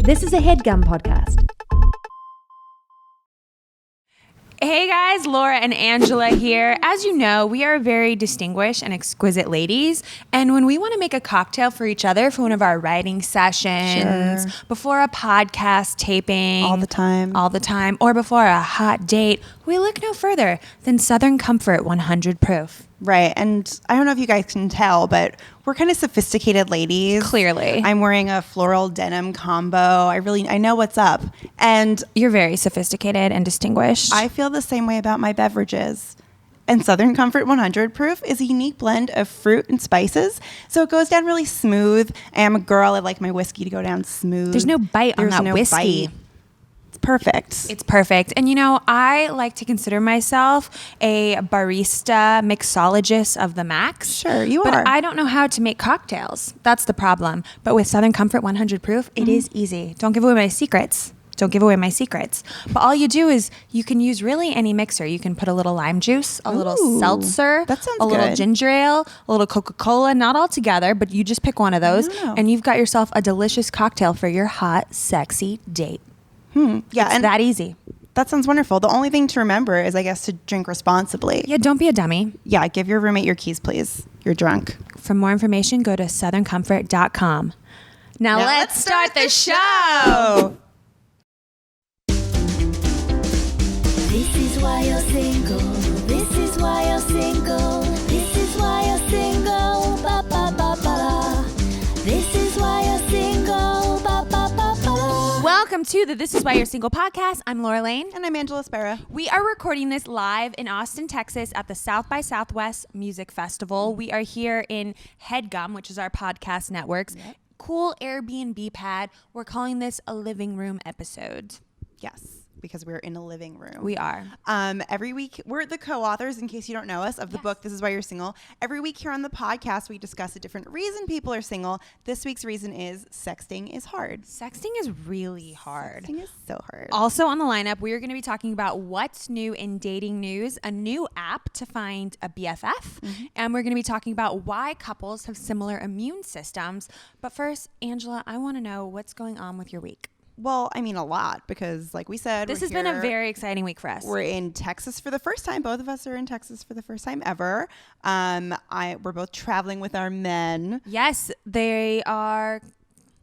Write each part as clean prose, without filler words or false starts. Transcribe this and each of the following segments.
This is a HeadGum podcast. Hey guys, Laura and Angela here. As you know, we are very distinguished and exquisite ladies. And when we want to make a cocktail for each other for one of our writing sessions, before a podcast taping, all the time, or before a hot date, we look no further than Southern Comfort 100 Proof. Right. And I don't know if you guys can tell, but we're kind of sophisticated ladies. Clearly. I'm wearing a floral denim combo. I know what's up. And You're very sophisticated and distinguished. I feel the same way about my beverages. And Southern Comfort 100 Proof is a unique blend of fruit and spices. So it goes down really smooth. I am a girl. I like my whiskey to go down smooth. There's no bite on that whiskey. Bite. Perfect. It's perfect. And you know, I like to consider myself a barista mixologist of the max. Sure, you are. But I don't know how to make cocktails. That's the problem. But with Southern Comfort 100 Proof, it is easy. Don't give away my secrets. But all you do is you can use really any mixer. You can put a little lime juice, a little seltzer, that sounds a little good. ginger ale, a little Coca-Cola, not all together, but you just pick one of those and you've got yourself a delicious cocktail for your hot, sexy date. Yeah, It's and that easy. that sounds wonderful. The only thing to remember is, I guess, to drink responsibly. Yeah, don't be a dummy. Yeah, give your roommate your keys, please. You're drunk. For more information, go to southerncomfort.com. Now let's start the show. This is why you're single. This is why you're single. This is why you're single. Ba ba ba ba. This is why you're single. Ba ba ba ba. Welcome to the This Is Why You're Single podcast. I'm Laura Lane. And I'm Angela Spera. We are recording this live in Austin, Texas at the South by Southwest Music Festival. We are here in HeadGum, which is our podcast network's cool Airbnb pad. We're calling this a living room episode. Yes, because we're in a living room. We are. Every week, we're the co-authors, in case you don't know us, of the book, This Is Why You're Single. Every week here on the podcast, we discuss a different reason people are single. This week's reason is sexting is hard. Sexting is really hard. Sexting is so hard. Also on the lineup, we are going to be talking about what's new in dating news, a new app to find a BFF, and we're going to be talking about why couples have similar immune systems. But first, Angela, I want to know what's going on with your week. Well, I mean, a lot, because like we said, This has been a very exciting week for us. We're in Texas for the first time. Both of us are in Texas for the first time ever. We're both traveling with our men. Yes, they are,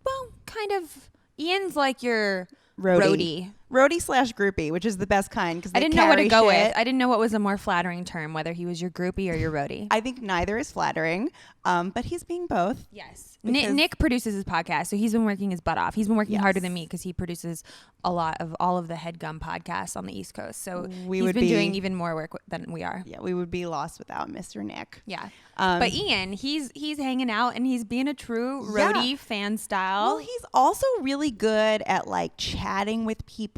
well, kind of, Ian's like your Roadie / groupie, which is the best kind, because I didn't know what to go with. I didn't know what was a more flattering term, whether he was your groupie or your roadie. I think neither is flattering, but he's being both. Yes. Nick produces his podcast, so he's been working his butt off. He's been working harder than me because he produces a lot of all of the HeadGum podcasts on the East Coast. So he's been doing even more work than we are. Yeah, we would be lost without Mr. Nick. Yeah. But Ian, he's hanging out and he's being a true roadie fan style. Well, he's also really good at like chatting with people.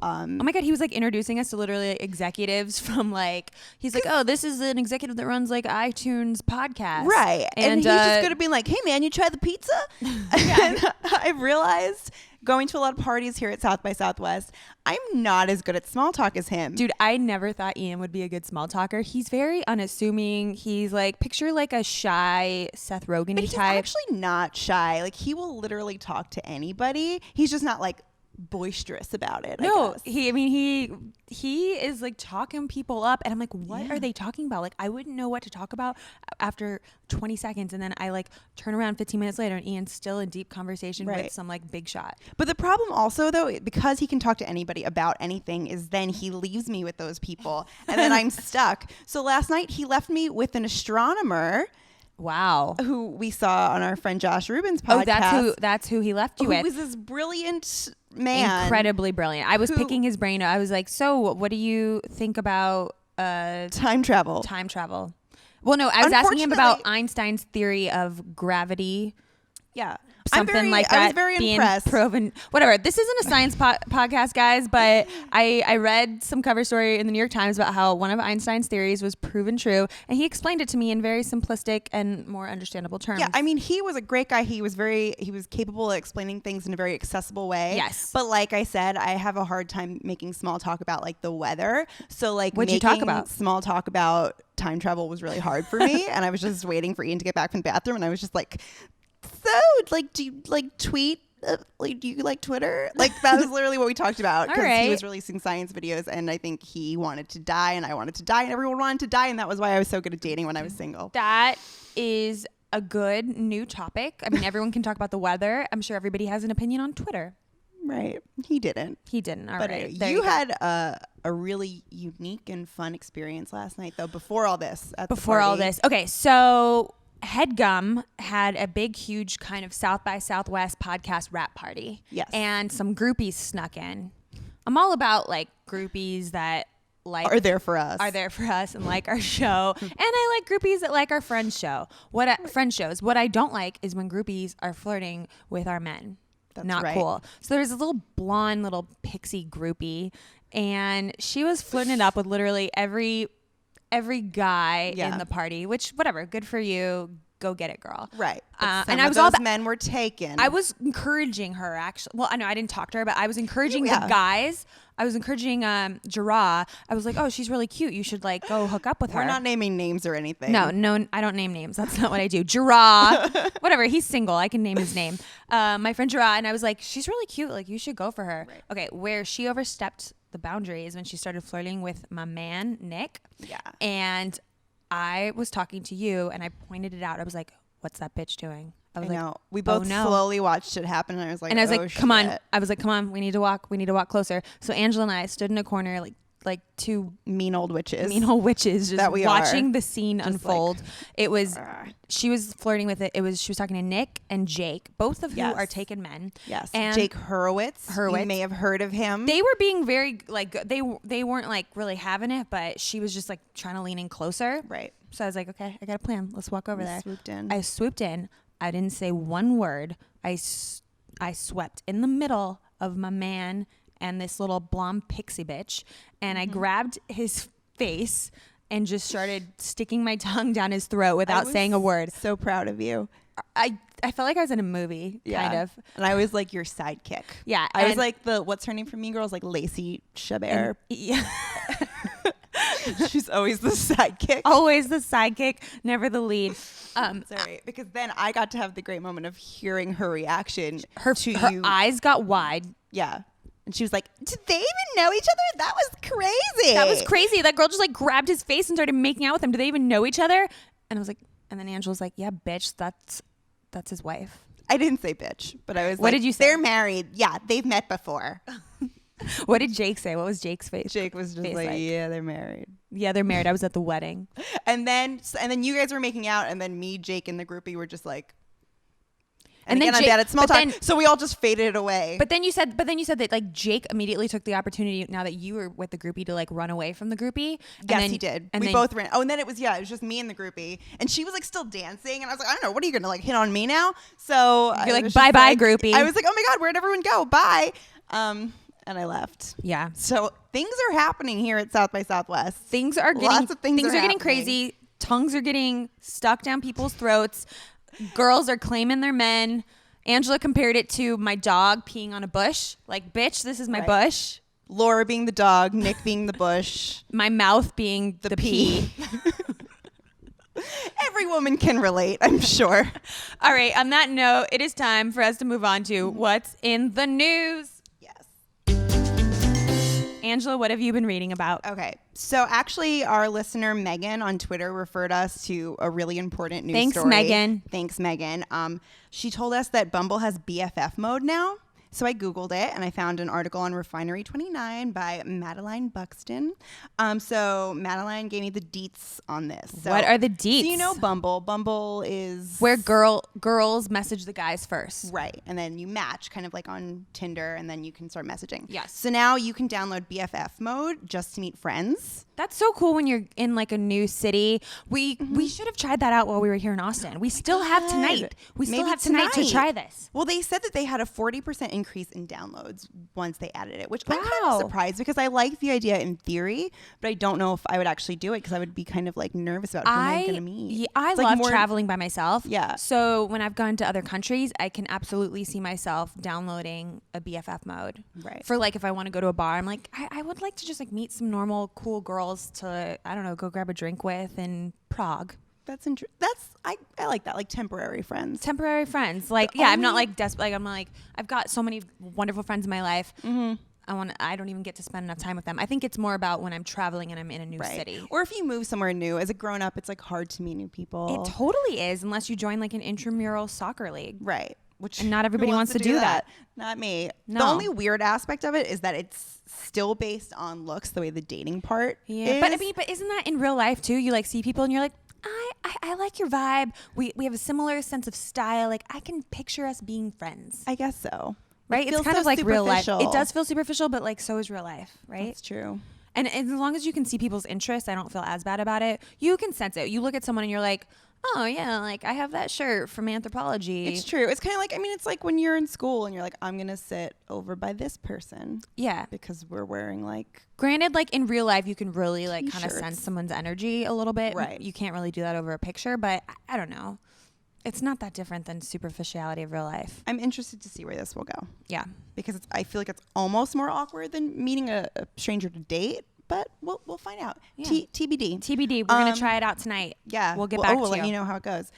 Oh my God, he was like introducing us to literally like, executives from like, he's like, oh, this is an executive that runs like iTunes podcast. Right. And he's just going to be like, hey man, you try the pizza? And I've realized going to a lot of parties here at South by Southwest, I'm not as good at small talk as him. Dude, I never thought Ian would be a good small talker. He's very unassuming. He's like, picture like a shy Seth Rogen-y but he's type. actually not shy. Like he will literally talk to anybody. He's just not like boisterous about it. No, I guess. he is like talking people up, and I'm like, what are they talking about? Like, I wouldn't know what to talk about after 20 seconds, and then I like turn around 15 minutes later, and Ian's still in deep conversation with some like big shot. But the problem also, though, because he can talk to anybody about anything, is then he leaves me with those people, and then I'm stuck. So last night he left me with an astronomer. Wow. Who we saw on our friend Josh Rubin's podcast. Oh, that's who he left you with. Who was this brilliant man. Incredibly brilliant. I was picking his brain. I was like, so what do you think about time travel? Time travel. Well, no, I was asking him about Einstein's theory of gravity. Yeah. Something like that. I was very being impressed. Proven. Whatever. This isn't a science podcast, guys, but I read some cover story in the New York Times about how one of Einstein's theories was proven true, and he explained it to me in very simplistic and more understandable terms. Yeah, I mean, he was a great guy. He was capable of explaining things in a very accessible way. Yes. But like I said, I have a hard time making small talk about like the weather. So like What'd you talk about? Small talk about time travel was really hard for me, and I was just waiting for Ian to get back from the bathroom, and I was just like, so like, do you like tweet like, do you like Twitter? Like, that was literally what we talked about. Because right. he was releasing science videos, and I think he wanted to die, and I wanted to die, and everyone wanted to die, and that was why I was so good at dating when I was single. That is a good new topic. I mean, everyone can talk about the weather. I'm sure everybody has an opinion on Twitter. Right. He didn't. He didn't. All But right. anyway, There you go. had a really unique and fun experience last night, though, before all this. Before all this. Okay, so Headgum had a big, huge kind of South by Southwest podcast rap party. Yes. And some groupies snuck in. I'm all about like groupies that like Are there for us. and like our show. And I like groupies that like our friends' show. Friend shows. What I don't like is when groupies are flirting with our men. That's Not right. cool. So there's a little blonde little pixie groupie, and she was flirting it up with literally every guy in the party. Which, whatever, good for you. Go get it, girl. Right. And I was all men were taken. I was encouraging her, actually. Well, I know I didn't talk to her, but I was encouraging Yeah. the guys. I was encouraging Jarrah. I was like, oh, she's really cute. You should like go hook up with her. We're not naming names or anything. No, I don't name names. That's not what I do. Jarrah, whatever. He's single. I can name his name. My friend Jarrah, and I was like, she's really cute. Like, you should go for her. Right. Okay, where she overstepped the boundaries when she started flirting with my man Nick. Yeah. And I was talking to you, and I pointed it out. I was like, what's that bitch doing? I was I like, know. We both oh, no. slowly watched it happen, and I was like, And I was oh, like, come on. shit. I was like, come on. We need to walk closer. So Angela and I stood in a corner, like two Mean old witches. mean old witches, just That we watching are. the scene Just unfold. It was, Ugh. she was flirting with it. She was talking to Nick and Jake, both of who Yes. are taken men. Yes. And Jake Hurwitz. You may have heard of him. they were being very, like, they weren't like really having it, but she was just like trying to lean in closer. Right. So I was like, okay, I got a plan. Let's walk over You there. swooped in. I swooped in. I didn't say one word. I swept in the middle of my man and this little blonde pixie bitch, and I grabbed his face and just started sticking my tongue down his throat I without was saying a word. So proud of you. I felt like I was in a movie, kind of. And I was like your sidekick. Yeah, I was and- like what's her name from Mean Girls? Like Lacey Chabert. Yeah. She's always the sidekick. Always the sidekick, never the lead. Sorry, because then I got to have the great moment of hearing her reaction Her to eyes got wide. Yeah. And she was like, did they even know each other? That was crazy. That was crazy. That girl just like grabbed his face and started making out with him. Do they even know each other? And I was like, and then Angela's like, yeah, bitch, that's his wife. I didn't say bitch, but I was What like, did you say? They're married. Yeah, they've met before. What did Jake say? What was Jake's face? Jake was just Face like, like- yeah, they're married. Yeah, they're married. I was at the wedding. And then you guys were making out, and then me, Jake, and the groupie were just like, and then again, I'm Jake- bad at small but talk, then- so we all just faded it away. But then you said that like Jake immediately took the opportunity now that you were with the groupie to like run away from the groupie. And yes, then, he did. And We then, both ran. Oh, and then it was just me and the groupie, and she was like still dancing, and I was like, I don't know, what are you gonna like hit on me now? So You're like, was bye just bye, groupie. I was like, oh my god, where'd everyone go? Bye. And I left. Yeah. So things are happening here at South by Southwest. Things are getting Lots of things are getting happening. crazy. Tongues are getting stuck down people's throats. Girls are claiming their men. Angela compared it to my dog peeing on a bush. Like, bitch, this is my Right. bush. Laura being the dog, Nick being the bush. My mouth being the pee. Every woman can relate, I'm sure. All right. On that note, it is time for us to move on to what's in the news. Yes. Angela, what have you been reading about? Okay. So actually, our listener Megan on Twitter referred us to a really important news Thanks, story. Megan. Thanks, Megan. She told us that Bumble has BFF mode now. So I Googled it and I found an article on Refinery 29 by Madeline Buxton. So Madeline gave me the deets on this. So, What are the deets? So you know Bumble. Bumble is Where girls message the guys first. right, and then you match kind of like on Tinder, and then you can start messaging. Yes. So now you can download BFF mode just to meet friends. That's so cool when you're in like a new city. We should have tried that out while we were here in Austin. We still have tonight. We still Maybe have tonight to try this. Well, they said that they had a 40% increase in downloads once they added it, which I'm kind Wow. of surprised because I like the idea in theory, but I don't know if I would actually do it because I would be kind of like nervous about who I'm going to meet. Yeah, I It's like love more- traveling by myself. Yeah. So when I've gone to other countries, I can absolutely see myself downloading a BFF mode. Right. For like if I want to go to a bar, I'm like, I would like to just like meet some normal cool girls to, I don't know, go grab a drink with in Prague. That's I like that, like temporary friends. Temporary friends. Like, yeah, I'm not like desperate. Like, I'm like, I've got so many wonderful friends in my life. I don't even get to spend enough time with them. I think it's more about when I'm traveling and I'm in a new city. Or if you move somewhere new. As a grown up, it's like hard to meet new people. It totally is, unless you join like an intramural soccer league. Right. Which and not everybody wants to do that. Not me. No. The only weird aspect of it is that it's still based on looks, the way the dating part is. But isn't that in real life too? You like see people and you're like, I like your vibe. We have a similar sense of style. Like, I can picture us being friends. I guess so. Right? It's kind of like real life. It does feel superficial, but like so is real life, right? That's true. And as long as you can see people's interests, I don't feel as bad about it. You can sense it. You look at someone and you're like, oh yeah, like I have that shirt from anthropology. It's true. It's kind of like, I mean, it's like when you're in school and you're like, I'm going to sit over by this person. Yeah. Because we're wearing like. Granted, like in real life, you can really like kind of T-shirts. sense someone's energy a little bit. Right. You can't really do that over a picture, but I don't know. It's not that different than superficiality of real life. I'm interested to see where this will go. Yeah. Because I feel like it's almost more awkward than meeting a stranger to date. But we'll find out. Yeah. TBD. TBD. We're going to try it out tonight. Yeah. We'll get back to we'll you. let you know how it goes.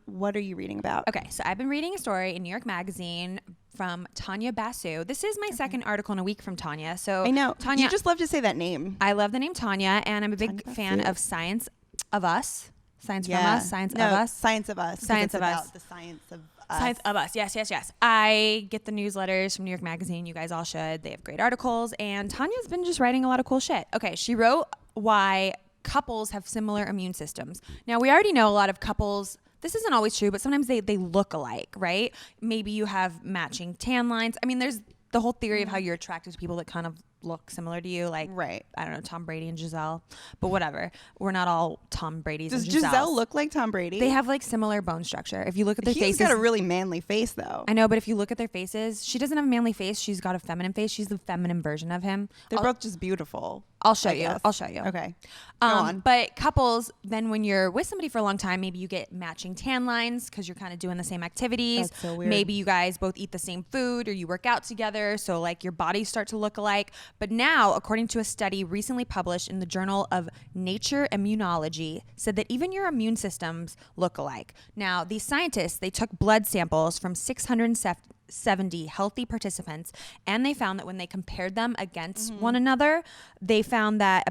What are you reading about? Okay. So I've been reading a story in New York Magazine from Tanya Basu. This is my second article in a week from Tanya. So I know. Tanya, You just love to say that name. I love the name Tanya, and I'm a big Tanya fan Basu. of Science of Us. Science from Us. Science of Us. Science of Us. Science of Us. About the science of us. Science of Us. Yes. I get the newsletters from New York Magazine. You guys all should. They have great articles. And Tanya's been just writing a lot of cool shit. Okay, she wrote why couples have similar immune systems. Now, we already know a lot of couples, this isn't always true, but sometimes they look alike, right? Maybe you have matching tan lines. I mean, there's the whole theory of how you're attracted to people that kind of look similar to you, like Right. I don't know, Tom Brady and Giselle, but whatever. We're not all Tom Brady's. Does and Giselles. Giselle look like Tom Brady? They have like similar bone structure. If you look at their He's faces, got a really manly face, though. I know, but if you look at their faces, she doesn't have a manly face. She's got a feminine face. She's the feminine version of him. They're both just beautiful. I'll show I you. guess. I'll show you. Okay. Go on. But couples, then when you're with somebody for a long time, maybe you get matching tan lines because you're kind of doing the same activities. That's so weird. Maybe you guys both eat the same food or you work out together. So like your bodies start to look alike. But now, according to a study recently published in the Journal of Nature Immunology, said that even your immune systems look alike. Now, these scientists, they took blood samples from 670 healthy participants, and they found that when they compared them against one another, they found that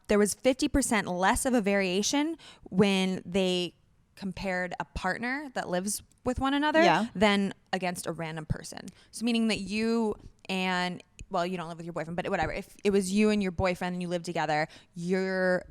there was 50% less of a variation when they compared a partner that lives with one another than against a random person. So meaning that you and, well, you don't live with your boyfriend, but whatever. If it was you and your boyfriend and you live together, your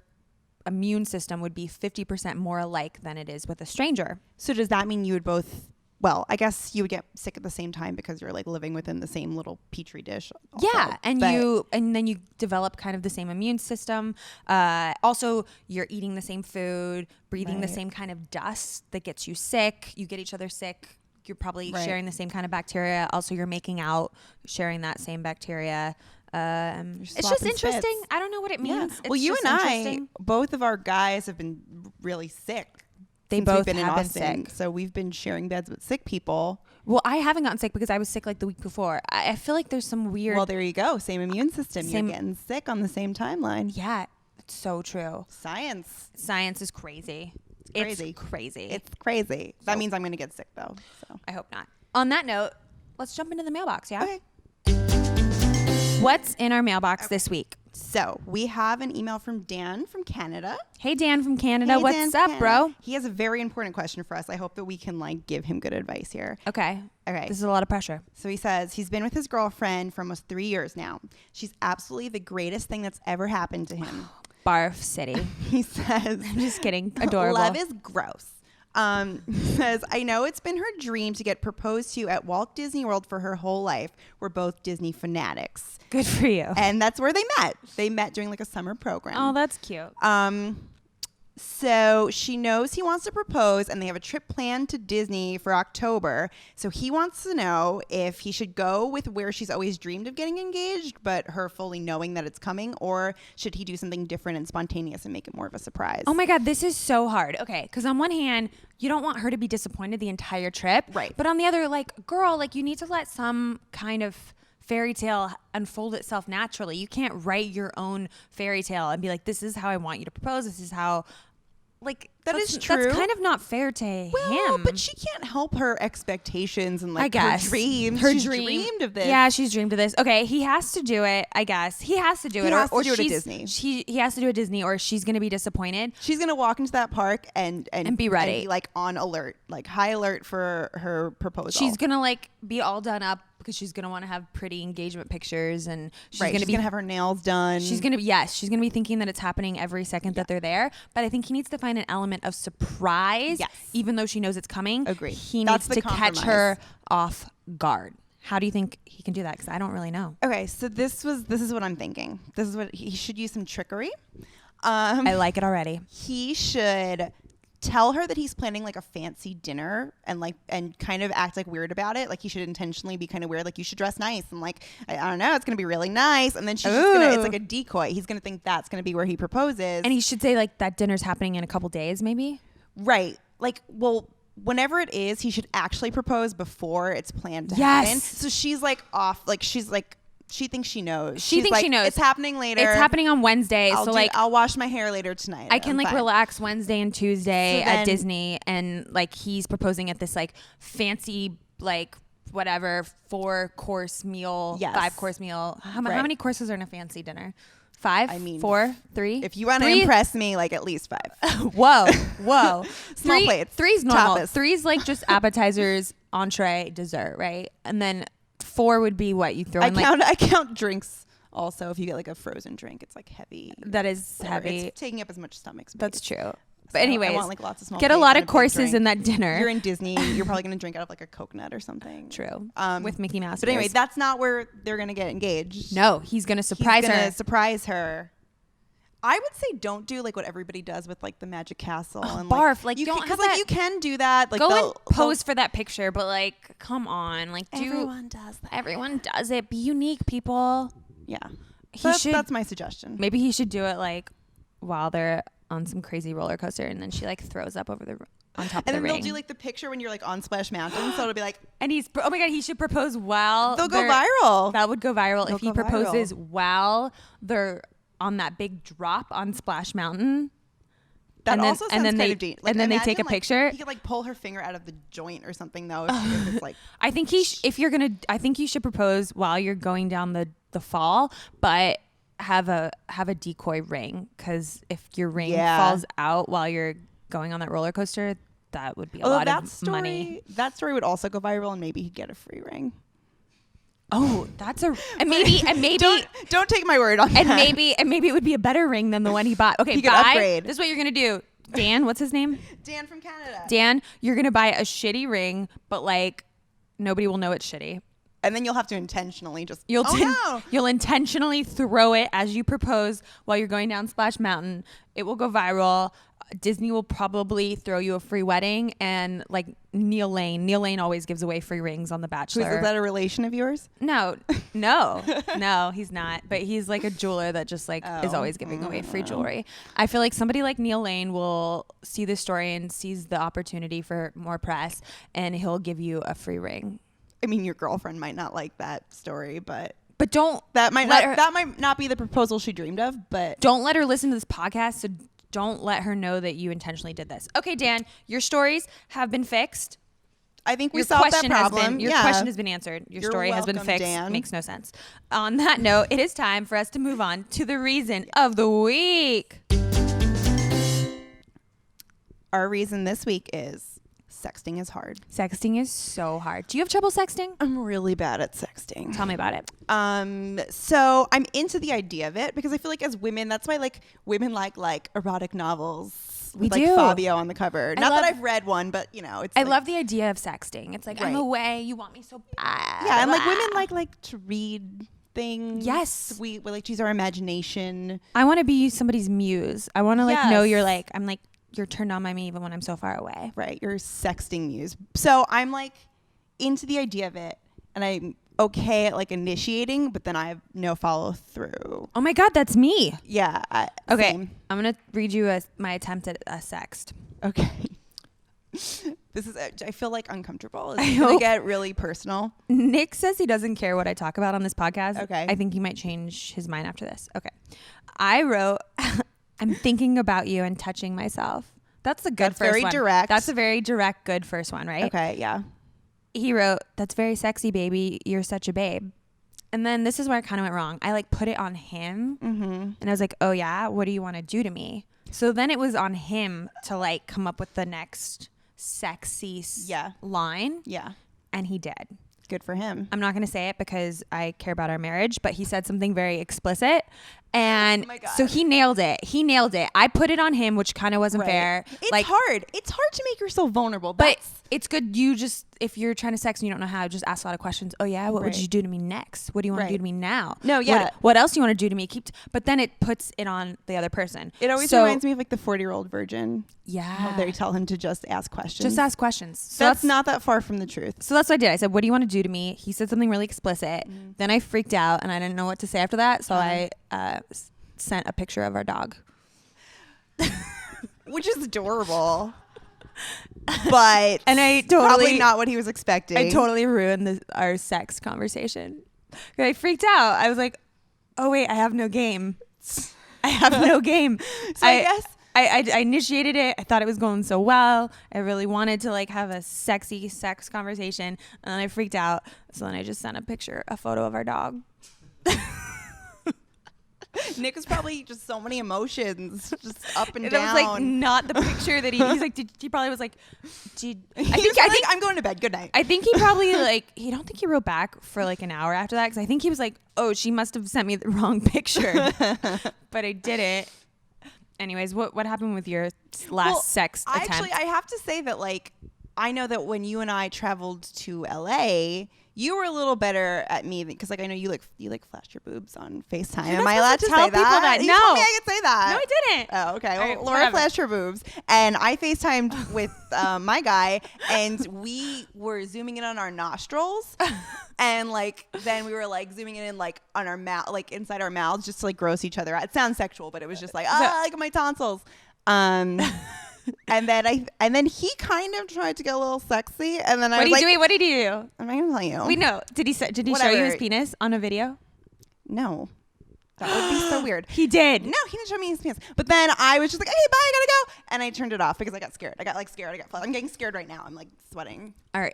immune system would be 50% more alike than it is with a stranger. So does that mean you would both? Well, I guess you would get sick at the same time because you're like living within the same little petri dish. Also. Yeah, and then you develop kind of the same immune system. Also, you're eating the same food, breathing the same kind of dust that gets you sick. You get each other sick. You're probably sharing the same kind of bacteria. Also, you're making out, sharing that same bacteria. It's just interesting. Spits. I don't know what it means. Yeah. It's Well, you just and I, interesting. both of our guys have been really sick. They since both we've been in have been Austin, sick. so we've been sharing beds with sick people. Well, I haven't gotten sick because I was sick like the week before. I feel like there's some weird. Well, there you go. Same immune system. You're getting sick on the same timeline. Yeah, it's so true. Science is crazy. Crazy. It's crazy. It's crazy. That means I'm going to get sick, though. So I hope not. On that note, let's jump into the mailbox, yeah? Okay. What's in our mailbox this week? So we have an email from Dan from Canada. Hey, Dan from Canada. Hey, What's Dan up, from bro? Canada. He has a very important question for us. I hope that we can give him good advice here. Okay. Okay. This is a lot of pressure. So he says he's been with his girlfriend for almost 3 years now. She's absolutely the greatest thing that's ever happened to him. Barf City. He says, I'm just kidding. Adorable. Love is gross. He says, I know it's been her dream to get proposed to at Walt Disney World for her whole life. We're both Disney fanatics. Good for you. And that's where they met. They met during a summer program. Oh, that's cute. So she knows he wants to propose, and they have a trip planned to Disney for October. So he wants to know if he should go with where she's always dreamed of getting engaged, but her fully knowing that it's coming, or should he do something different and spontaneous and make it more of a surprise? Oh my God, this is so hard. Okay, because on one hand, you don't want her to be disappointed the entire trip. Right. But on the other, girl, you need to let some kind of fairy tale unfold itself naturally. You can't write your own fairy tale and be like, this is how I want you to propose. This is how, is true. That's kind of not fair to him. But she can't help her expectations and like I guess. her dreams. Her She's dream. dreamed of this. Yeah, she's dreamed of this. Okay, he has to do it. I guess he has to do it, has or to do it at she's- Disney. He has to do it at Disney, or she's gonna be disappointed. She's gonna walk into that park and be ready. and be like on alert, like high alert for her proposal. She's gonna like be all done up because she's gonna want to have pretty engagement pictures, and she's gonna have her nails done. She's gonna be thinking that it's happening every second that they're there. But I think he needs to find an element of surprise, even though she knows it's coming. Agree. He That's needs the to catch her off guard. How do you think he can do that? Because I don't really know. Okay, so this is what I'm thinking. This is what he should use, some trickery. I like it already. He should tell her that he's planning like a fancy dinner and kind of act like weird about it. Like he should intentionally be kind of weird. Like you should dress nice and like I don't know, it's gonna be really nice. And then she's just gonna, it's like a decoy. He's gonna think that's gonna be where he proposes. And he should say like that dinner's happening in a couple days, maybe. Right. Like, well, whenever it is, he should actually propose before it's planned to happen. So she's like off. Like she's like. She thinks she knows. She thinks she knows. It's happening later. It's happening on Wednesday. I'll wash my hair later tonight. I can like fine. relax Wednesday and Tuesday at Disney, and like he's proposing at this like fancy like whatever 4-course meal, 5-course meal. How many courses are in a fancy dinner? 5? I mean, 4, 3. If you want to impress me, like at least 5. Whoa. Small plates. 3's normal. Tapas. 3's like just appetizers, entree, dessert, right? And then 4 would be what you throw in. I count drinks also. If you get like a frozen drink, it's like heavy. That is heavy. It's taking up as much stomach space. That's true. So But anyways, I want like lots of small get a plates lot and of big courses drink. in that dinner. You're in Disney. You're probably going to drink out of like a coconut or something. True. With Mickey Mouse. But anyway, that's not where they're going to get engaged. No, he's going to surprise her. Surprise her. I would say don't do like what everybody does with like the Magic Castle and barf. Like you don't because have like that- you can do that. Like Go and pose for that picture, but like, come on, like everyone does that. Everyone does it. Be unique, people. Yeah, That's my suggestion. Maybe he should do it like while they're on some crazy roller coaster, and then she like throws up over on top of the ring. And then they'll do like the picture when you're like on Splash Mountain, so it'll be like. And oh my god, he should propose while they'll go viral. That would go viral if he go proposes viral. while they're on that big drop on Splash Mountain. That and then, also sounds and then kind they of deep. and then they take a picture. He could like pull her finger out of the joint or something though. If it's like. I think I think you should propose while you're going down the fall, but have a decoy ring, because if your ring falls out while you're going on that roller coaster, that would be a lot of money. That story would also go viral, and maybe he'd get a free ring. Oh, and maybe don't take my word on that. And maybe it would be a better ring than the one he bought. Okay, he could upgrade. This is what you're gonna do. Dan, what's his name? Dan from Canada. Dan, you're gonna buy a shitty ring, but like nobody will know it's shitty. And then you'll have to intentionally just. You'll intentionally throw it as you propose while you're going down Splash Mountain. It will go viral. Disney will probably throw you a free wedding, and like Neil Lane always gives away free rings on The Bachelor. Is that a relation of yours? No, he's not. But he's like a jeweler that just like is always giving away free jewelry. I feel like somebody like Neil Lane will see this story and sees the opportunity for more press, and he'll give you a free ring. I mean, your girlfriend might not like that story, but don't that might not be the proposal she dreamed of. But don't let her listen to this podcast. So don't let her know that you intentionally did this. Okay, Dan, your stories have been fixed. I think we solved that problem. Your question has been answered. Your story has been fixed. Dan. Makes no sense. On that note, it is time for us to move on to the reason of the week. Our reason this week is sexting is hard. Sexting is so hard. Do you have trouble sexting? I'm really bad at sexting. Tell me about it. So I'm into the idea of it because I feel like as women, that's why like women like erotic novels with like Fabio on the cover. Not that I've read one, but you know, it's. I love the idea of sexting. It's like I'm away, you want me so bad. Yeah, and like women like to read things. Yes, we like to use our imagination. I want to be somebody's muse. I want to like know you're like I'm like. You're turned on by me even when I'm so far away. Right. You're sexting muse. So I'm like into the idea of it, and I'm okay at like initiating, but then I have no follow through. Oh my God, that's me. Yeah. Okay. Same. I'm going to read you my attempt at a sext. Okay. This is, I feel like uncomfortable. It's going to get really personal. Nick says he doesn't care what I talk about on this podcast. Okay. I think he might change his mind after this. Okay. I wrote, I'm thinking about you and touching myself. That's a good That's first very one. direct. That's a very direct, good first one, right? Okay, yeah. He wrote, "That's very sexy, baby. You're such a babe." And then this is where I kind of went wrong. I like put it on him, and I was like, "Oh yeah, what do you want to do to me?" So then it was on him to like come up with the next sexy line. Yeah. And he did. Good for him. I'm not going to say it because I care about our marriage, but he said something very explicit. And Oh my God. so he nailed it. I put it on him, which kind of wasn't fair. It's like, hard. It's hard to make yourself vulnerable. but it's good. You just, if you're trying to sex and you don't know how, just ask a lot of questions. Oh yeah, what would Right. you do to me next? What do you want to do to me now? No, yeah. What else do you want to do to me? But then it puts it on the other person. It always reminds me of like the 40-year-old virgin. Yeah. How they tell him to just ask questions. Just ask questions. So that's not that far from the truth. So that's what I did. I said, "What do you want to do to me?" He said something really explicit. Then I freaked out and I didn't know what to say after that. So I sent a picture of our dog. Which is adorable. But And I probably not what he was expecting. I totally ruined our sex conversation. I freaked out. I was like, "Oh wait, I have no game. I have no game." So I guess I initiated it. I thought it was going so well. I really wanted to like have a sexy sex conversation, and then I freaked out. So then I just sent a photo of our dog. Nick was probably just so many emotions, just up and It down. was like not the picture that he's like. He probably was like, I think I'm going to bed. Good night. I think he probably like. He don't think he wrote back for like an hour after that because I think he was like, "Oh, she must have sent me the wrong picture," but I didn't. Anyways, what happened with your last sex attempt? Actually, I have to say that like I know that when you and I traveled to LA, you were a little better at me because like I know you flashed your boobs on FaceTime. Am I allowed to tell say people that? You No. told me I could say that. No, I didn't. Oh, okay. All Well, right, Laura whatever. flashed her boobs, and I FaceTimed with my guy, and we were zooming in on our nostrils, and like then we were like zooming in like on our mouth, like inside our mouths, just to like gross each other out. It sounds sexual, but it was just like like my tonsils. And then he kind of tried to get a little sexy, and then I was like, What did he do? I'm not gonna tell you. We know. Did he show you Whatever. his penis on a video? No. That would be so weird. He did. No, he didn't show me his pants. But then I was just like, hey, bye, I gotta go. And I turned it off because I got scared. I'm getting scared right now. I'm like sweating. All right.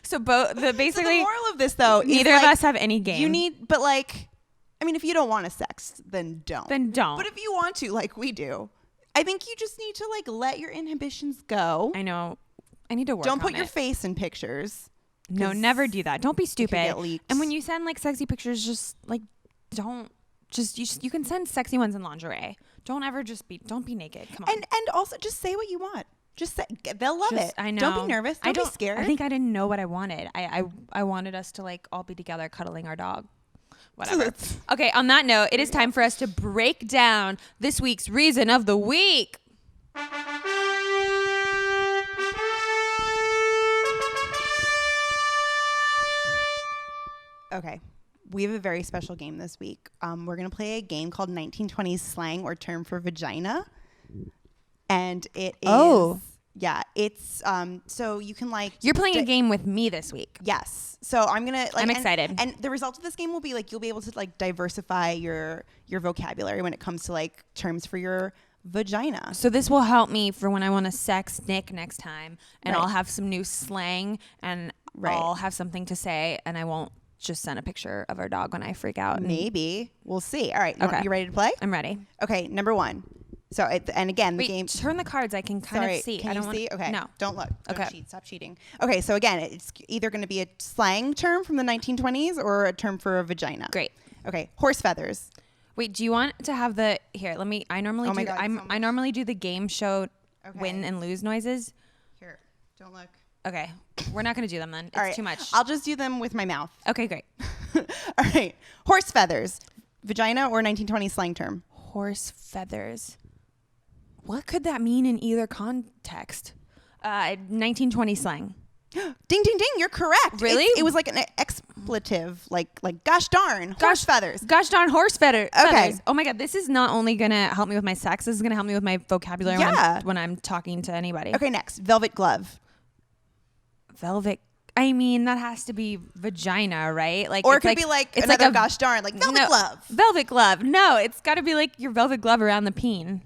So basically, So the moral of this though, neither is, of like, us have any game. but like, I mean, if you don't want to sex, then don't. Don't. But if you want to, like we do, I think you just need to like let your inhibitions go. I know. I need to work. Don't put on your it. face in pictures. No, never do that. Don't be stupid. get leaked. And when you send like sexy pictures, just like don't. You can send sexy ones in lingerie. Don't be naked. Come on. And also just say what you want. Just say, they'll love it. I know. Don't be nervous. Don't be scared. I think I didn't know what I wanted. I wanted us to like all be together cuddling our dog. Whatever. Okay, on that note, it is time for us to break down this week's reason of the week. Okay. We have a very special game this week. We're going to play a game called 1920s slang or term for vagina. And it is... Oh. Yeah, it's... so you can like... You're playing a game with me this week. Yes. So I'm going to... I'm excited. And the result of this game will be like you'll be able to like diversify your vocabulary when it comes to like terms for your vagina. So this will help me for when I want to sex Nick next time. And Right. I'll have some new slang and Right. I'll have something to say and I won't just send a picture of our dog when I freak out. Maybe. We'll see. All right. Okay. You ready to play? I'm ready. Okay, number 1. So, and again, the Wait, game... turn the cards. I can kind of see. Can I don't you want see? Okay. No. Don't look. Don't Okay. cheat. Stop cheating. Okay. So again, it's either going to be a slang term from the 1920s or a term for a vagina. Great. Okay. Horse feathers. Wait, do you want to have the here? Let me. I normally Oh my do. God, so I normally do the game show Okay. win and lose noises. Here. Don't look. Okay, we're not gonna do them then. It's All right. too much. I'll just do them with my mouth. Okay, great. All right. Horse feathers. Vagina or 1920s slang term? Horse feathers. What could that mean in either context? 1920 slang. Ding, ding, ding. You're correct. Really? It was like an expletive, like gosh darn. Horse feathers. Gosh darn horse Okay. feathers. Oh my God, this is not only gonna help me with my sex. This is gonna help me with my vocabulary Yeah. when I'm talking to anybody. Okay, next. Velvet glove. Velvet. I mean, that has to be vagina, right? Like, Or it it's could be like it's another like a gosh darn, like velvet glove. Velvet glove. No, it's got to be like your velvet glove around the peen.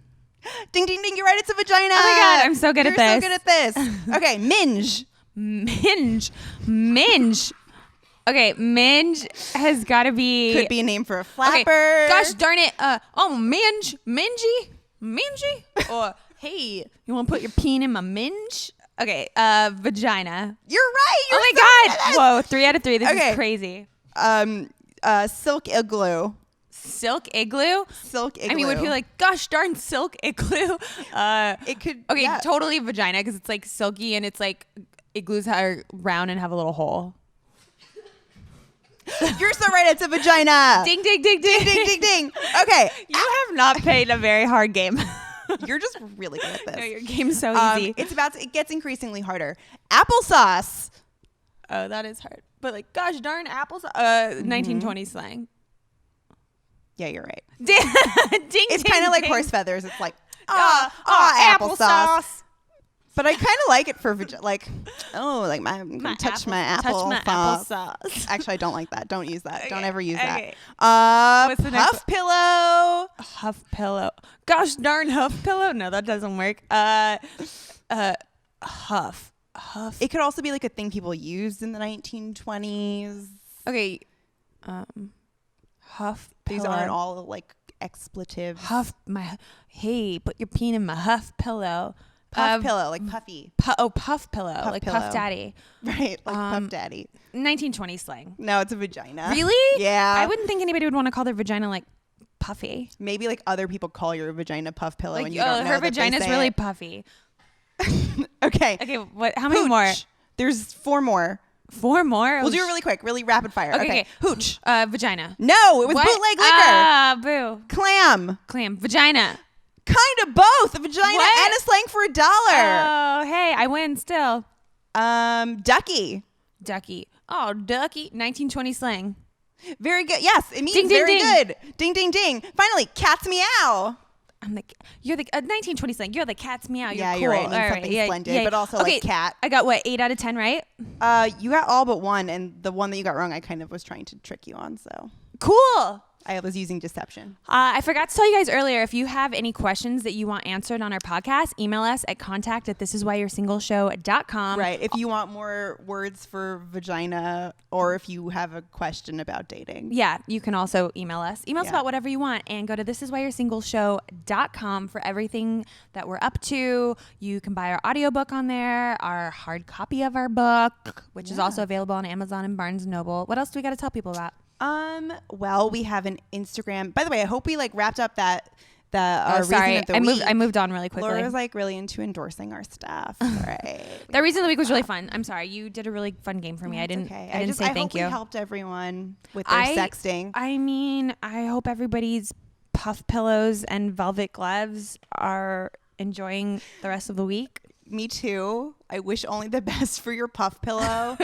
Ding, ding, ding. You're right. It's a vagina. Oh my God, I'm so good at You're this. so good at this. Okay, minge. Minge. Okay, minge has got to be. Could be a name for a flapper. Okay. Gosh darn it. Mingy. Or hey, you want to put your peen in my minge? Okay, vagina. You're right. You're Oh so my good at God. this. Whoa, 3 out of 3. This Okay. is crazy. Silk igloo. Silk igloo. Silk igloo. I mean, would people like, gosh darn silk igloo? It could. Okay, yeah. totally vagina because it's like silky and it's like igloos are round and have a little hole. You're so right. It's a vagina. Ding, ding, ding, ding, ding, ding, ding. Okay. You have not played a very hard game. You're just really good at this. No, your game's so easy. It gets increasingly harder. Applesauce. Oh, that is hard. But like, gosh darn apples. 1920 slang. Yeah, you're right. Ding, It's kind of like horse feathers. It's like, applesauce. applesauce. But I kind of like it for like, my touch my apple. Touch my applesauce. Actually, I don't like that. Don't use that. Okay, Don't ever use okay. that. What's the next Puff pillow. Huff pillow. Gosh darn huff pillow. No, that doesn't work. Huff. It could also be like a thing people used in the 1920s. Okay. Huff pillow. These aren't all like expletives. Huff my. Hey, put your peen in my huff pillow. Puff pillow, like puffy. Puff pillow, Puff like pillow. Puff Daddy. Right, like Puff Daddy. 1920 slang. No, it's a vagina. Really? Yeah. I wouldn't think anybody would want to call their vagina like puffy. Maybe like other people call your vagina puff pillow Like, and you don't know her that they vagina's say really it. puffy. Okay. Okay, what? How many Hooch. more? There's 4 more. 4 more? We'll do it really quick, really rapid fire. Okay. Hooch. Vagina. No, it was What? bootleg liquor. Ah, boo. Clam. Clam. Vagina. Kind of both. A vagina What? and a slang for $1. Oh, hey, I win still. Ducky. Ducky. Oh, ducky. 1920 slang. Very good. Yes, it means Ding, ding, very ding. good. Ding, ding, ding. Finally, cat's meow. You're the 1920 slang. You're the cat's meow. You're Yeah, cool. you're right. It means All something splendid, but also okay, like cat. I got what, 8 out of 10, right? You got all but one, and the one that you got wrong, I kind of was trying to trick you on, so Cool. I was using deception. I forgot to tell you guys earlier, if you have any questions that you want answered on our podcast, email us at contact@thisiswhyyou'resingleShow.com. Right. If you want more words for vagina, or if you have a question about dating. Yeah, you can also email us. Email us Yeah. about whatever you want, and go to thisiswhyyou'resingleShow.com for everything that we're up to. You can buy our audiobook on there, our hard copy of our book, which is also available on Amazon and Barnes & Noble. What else do we got to tell people about? Well, we have an Instagram. By the way, I hope we like wrapped up our sorry, reason of the week. I moved on really quickly. Laura was like really into endorsing our stuff. Right. The reason of the week was really fun. I'm sorry, you did a really fun game for me. I didn't say I thank hope you. we helped everyone with their sexting. I mean, I hope everybody's puff pillows and velvet gloves are enjoying the rest of the week. Me too. I wish only the best for your puff pillow.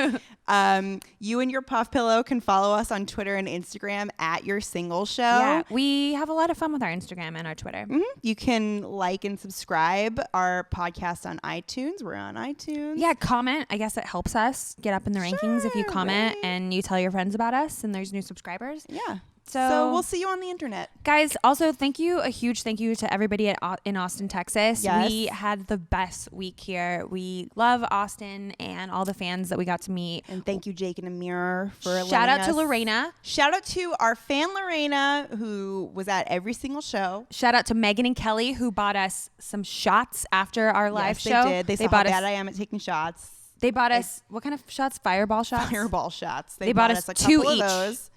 You and your puff pillow can follow us on Twitter and Instagram @YourSingleShow. Yeah, we have a lot of fun with our Instagram and our Twitter. Mm-hmm. You can like and subscribe our podcast on iTunes. We're on iTunes. Yeah, comment. I guess it helps us get up in the rankings if you comment and you tell your friends about us and there's new subscribers. Yeah. So we'll see you on the internet. Guys, also a huge thank you to everybody in Austin, Texas. Yes. We had the best week here. We love Austin and all the fans that we got to meet. And thank you, Jake and Amir, for Shout out to Lorena. Shout out to our fan Lorena, who was at every single show. Shout out to Megan and Kelly, who bought us some shots after our live show. They did. They saw how bad I am at taking shots. They bought us, what kind of shots? Fireball shots? Fireball shots. They bought us a 2 couple each. of those.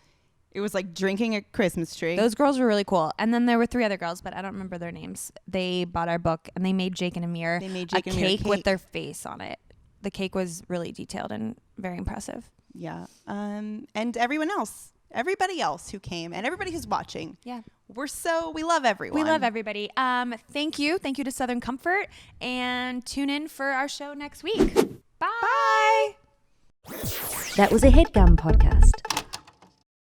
It was like drinking a Christmas tree. Those girls were really cool. And then there were 3 other girls, but I don't remember their names. They bought our book and they made Jake and Amir a cake with their face on it. The cake was really detailed and very impressive. Yeah. And everybody else who came and everybody who's watching. Yeah. We love everyone. We love everybody. Thank you. Thank you to Southern Comfort, and tune in for our show next week. Bye. That was a HeadGum podcast.